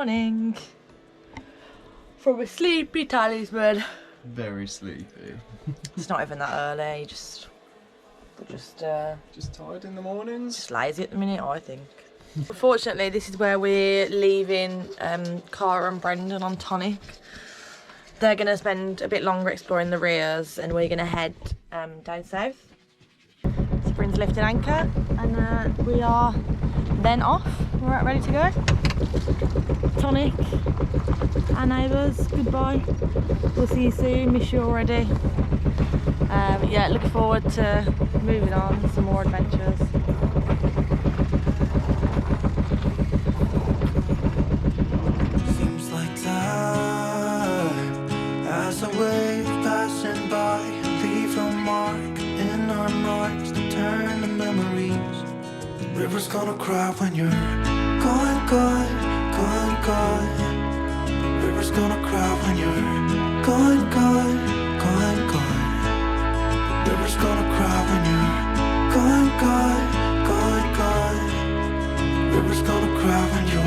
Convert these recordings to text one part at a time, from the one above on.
morning from a sleepy talisman. Very sleepy. It's not even that early, just tired in the mornings. Just lazy at the minute, I think. Unfortunately, this is where we're leaving Cara and Brendan on tonic. They're going to spend a bit longer exploring the rears and we're going to head down south. So Bryn's lifting anchor and we are then off. We're ready to go. Tonic, our neighbours, goodbye. We'll see you soon, miss you already. Yeah, looking forward to moving on, some more adventures. Seems like time as a wave passing by, leave a mark in our minds to turn to memories. The river's gonna cry when you're gone, gone, gone, gone. The river's gonna cry when you're gone, gone, gone, gone. The river's gonna cry when you're gone, gone, gone, gone. The river's gonna cry when you're.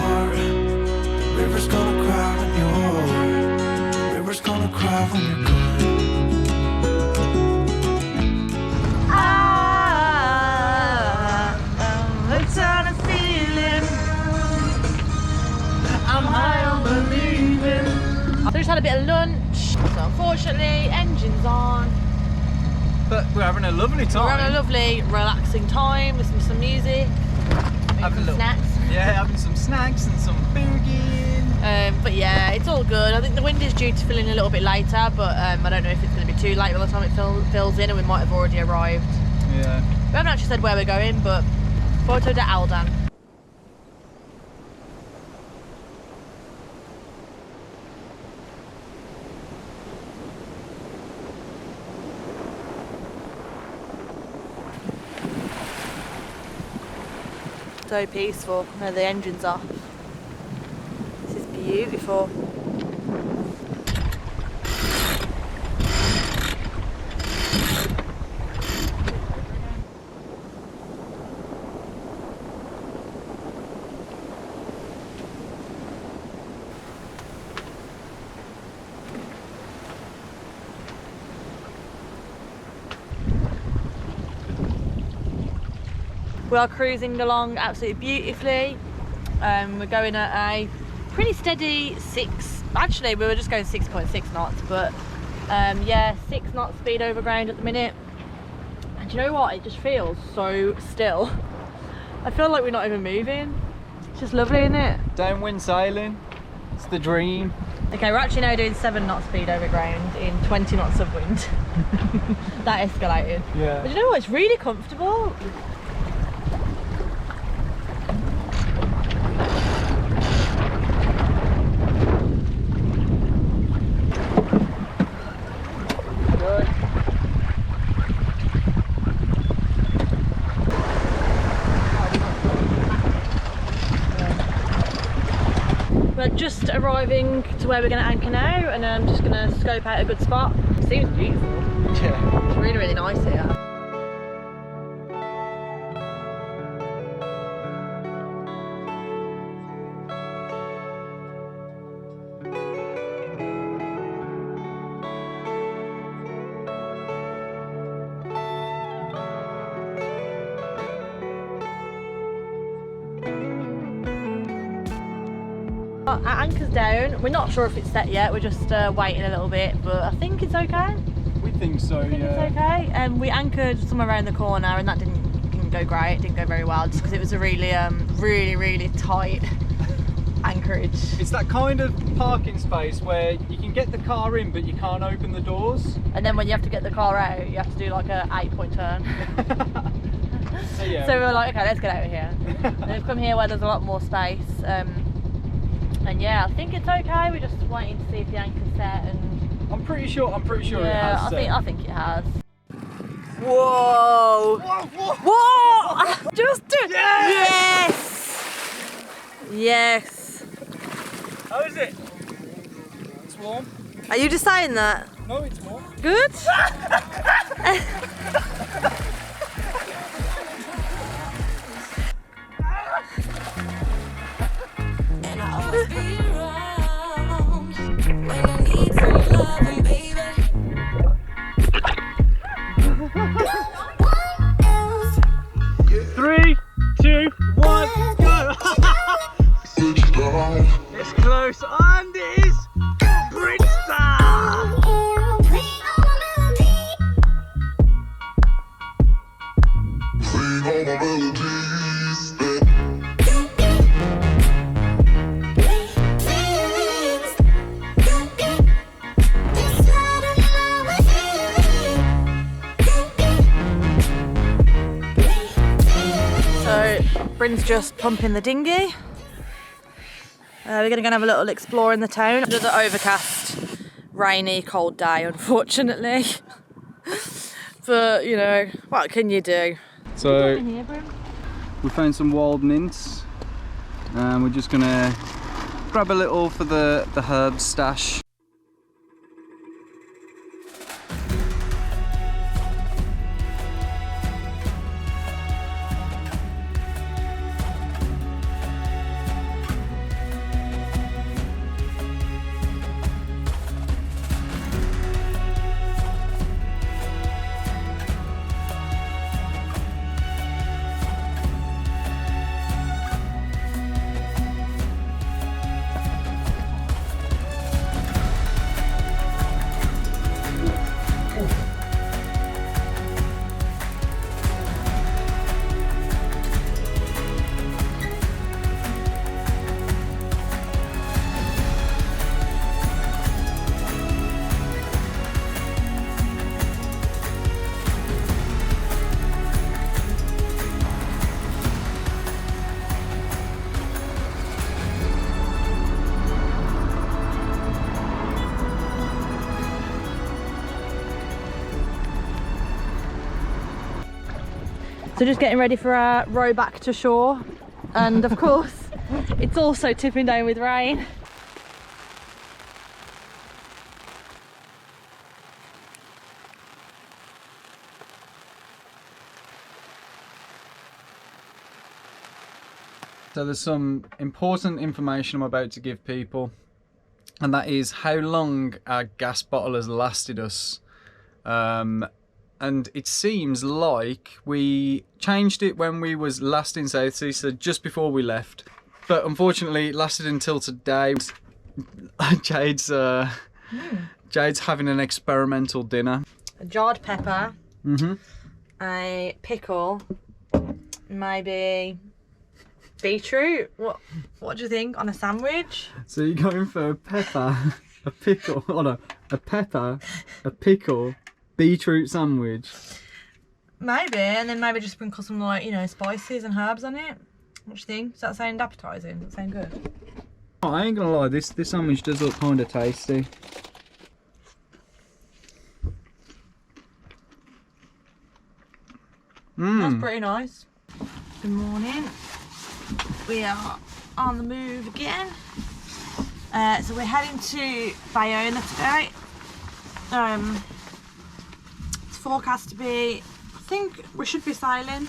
The river's gonna cry when you're. The river's gonna cry when you're gone. It's on a feeling. I'm high on believing. So we just had a bit of lunch. So unfortunately, engine's on. But we're having a lovely time. We're having a lovely, relaxing time, listening to some music, having some snacks. Yeah, having some snacks and some boogieing. But yeah, it's all good. I think the wind is due to fill in a little bit later, but I don't know if it's going to be too late by the time it fills in, and we might have already arrived. Yeah. We haven't actually said where we're going, but Porto de Aldan. So peaceful. Now the engine's off. This is beautiful. We are cruising along absolutely beautifully. We're going at a pretty steady 6, actually we were just going 6.6 knots, but yeah, 6 knots speed over ground at the minute. And you know what, it just feels so still. I feel like we're not even moving. It's just lovely, isn't it? Downwind sailing, it's the dream. Okay, we're actually now doing 7 knots speed over ground in 20 knots of wind. That escalated. Yeah. But you know what, it's really comfortable. We're just arriving to where we're going to anchor now, and I'm just going to scope out a good spot. It seems beautiful. Yeah. It's really, really nice here. Our anchor's down. We're not sure if it's set yet. We're just waiting a little bit, but I think it's okay. We think so, I think it's okay. We anchored somewhere around the corner, and that didn't go great. It didn't go very well, just because it was a really, really tight anchorage. It's that kind of parking space where you can get the car in, but you can't open the doors. And then when you have to get the car out, you have to do like a 8-point turn. Yeah. So we were like, okay, let's get out of here. And we've come here where there's a lot more space. And yeah, I think it's okay. We're just waiting to see if the anchor's set, and I'm pretty sure yeah, it has set. I think it has. Whoa! Whoa! Whoa! Just do it! Yes! Yes! Yes! How is it? It's warm. Are you just saying that? No, it's warm. Good? And I'll always be Bryn's just pumping the dinghy. We're going to go and have a little explore in the town. Another overcast, rainy, cold day, unfortunately. But, you know, what can you do? So, What here, Bryn? we found some wild mints. And we're just going to grab a little for the herb stash. So just getting ready for our row back to shore, and of course it's also tipping down with rain. So there's some important information I'm about to give people, and that is how long our gas bottle has lasted us. And it seems like we changed it when we was last in Southsea, so just before we left. But unfortunately it lasted until today. Jade's having an experimental dinner. A jarred pepper, a pickle, maybe beetroot. What do you think on a sandwich? So you're going for a pepper, a pickle, a pepper, a pickle, beetroot sandwich. Maybe, and then maybe just sprinkle some, like, you know, spices and herbs on it. What do you think? Does that sound appetising? Does that sound good? Oh, I ain't gonna lie, this sandwich does look kind of tasty. That's pretty nice. Good morning. We are on the move again. So we're heading to Bayona today. It's forecast to be, I think we should be sailing.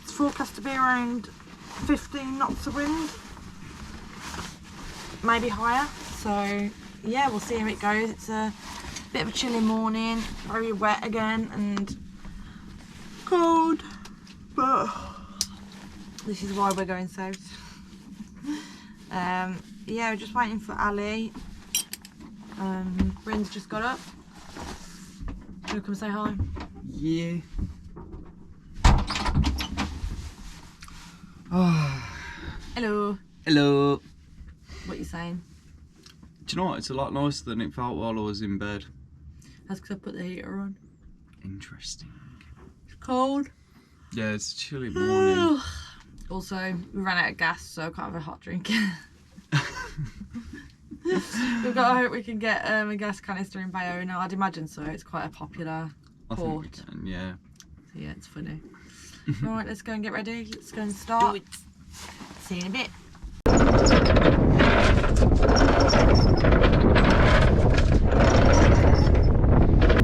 It's forecast to be around 15 knots of wind, maybe higher. So yeah, we'll see how it goes. It's a bit of a chilly morning, very wet again and cold, but this is why we're going south. Yeah, we're just waiting for Ali. Bryn's just got up. Do you come say hi? Yeah. Hello. Hello. What are you saying? Do you know what? It's a lot nicer than it felt while I was in bed. That's because I put the heater on. Interesting. It's cold. Yeah, it's a chilly morning. Also, we ran out of gas, so I can't have a hot drink. We've got to hope we can get a gas canister in Bayona. I'd imagine so. It's quite a popular port. I think we can, yeah. So yeah, it's funny. Alright, let's go and get ready. Let's go and start. Do it. See you in a bit.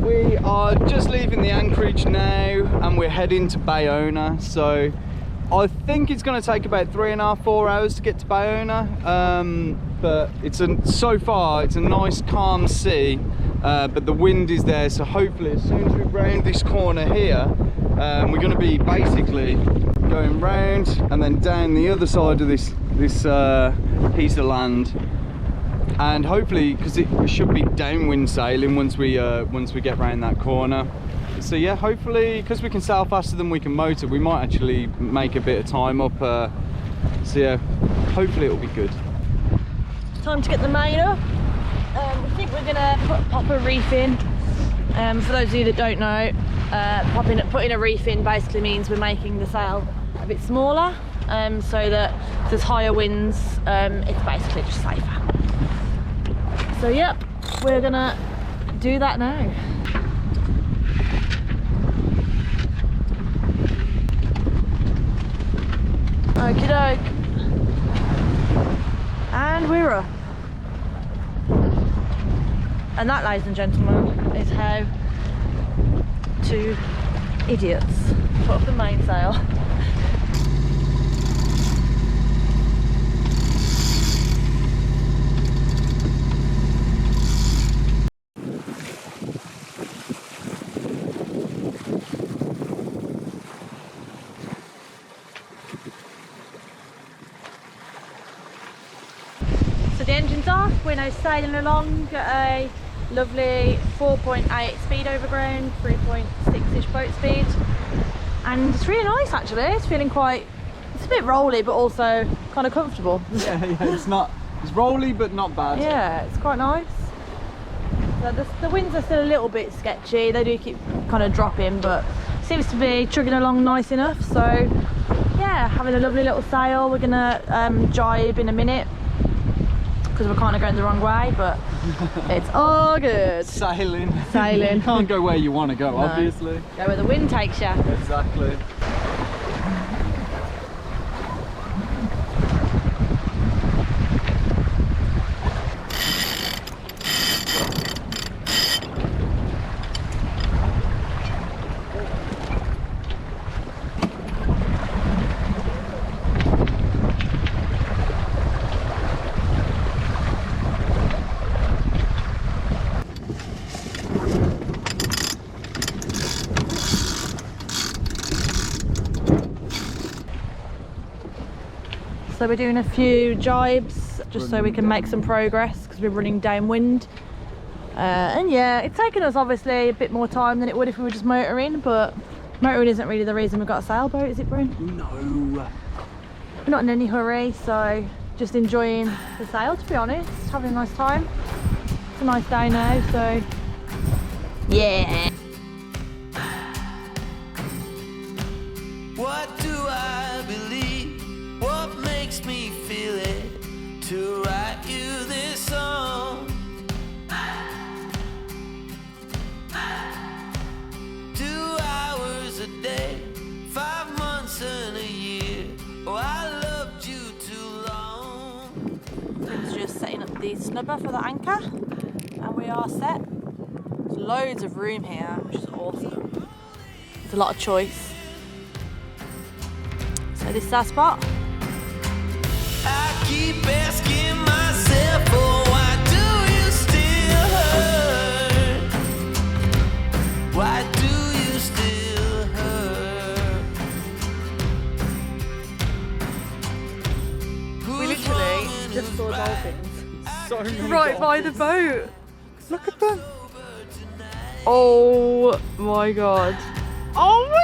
We are just leaving the anchorage now and we're heading to Bayona. So I think it's going to take about 3.5–4 hours to get to Bayona. But so far it's a nice calm sea, but the wind is there, so hopefully as soon as we round this corner here, we're going to be basically going round and then down the other side of this piece of land, and hopefully, because we should be downwind sailing once we get round that corner. So yeah, hopefully, because we can sail faster than we can motor, we might actually make a bit of time up. So yeah, hopefully it'll be good. Time to get the main up. I think we're gonna pop a reef in. For those of you that don't know, putting a reef in basically means we're making the sail a bit smaller. so that if there's higher winds, it's basically just safer. So yep, we're gonna do that now. Okie doke. And we're up. And that, ladies and gentlemen, is how two idiots put up the mainsail. So the engine's off, we're now sailing along at a lovely 4.8 speed overground, 3.6-ish boat speed, and it's really nice actually. It's feeling quite, it's a bit rolly but also kind of comfortable. Yeah, it's rolly but not bad. Yeah, it's quite nice. So the winds are still a little bit sketchy, they do keep kind of dropping, but seems to be chugging along nice enough. So yeah, having a lovely little sail. We're gonna jibe in a minute because we're kind of going the wrong way, but it's all good. Sailing. Sailing. You can't go where you want to go, No. obviously. Go where the wind takes you. Exactly. So we're doing a few jibes just so we can make some progress because we're running downwind. And yeah, it's taken us obviously a bit more time than it would if we were just motoring, but motoring isn't really the reason we've got a sailboat, is it, Bryn? No. We're not in any hurry, so just enjoying the sail, to be honest, having a nice time. It's a nice day now, so yeah. What do I believe? What makes me feel it to write you this song? 2 hours a day, 5 months and a year. Oh, I loved you too long. Bryn's just setting up the snubber for the anchor, and we are set. There's loads of room here, which is awesome. There's a lot of choice. So this is our spot. I keep asking myself, oh, why do you still hurt? Why do you still hurt? We literally just saw dolphins So many right by the boat. Look at them. Oh my god. Oh my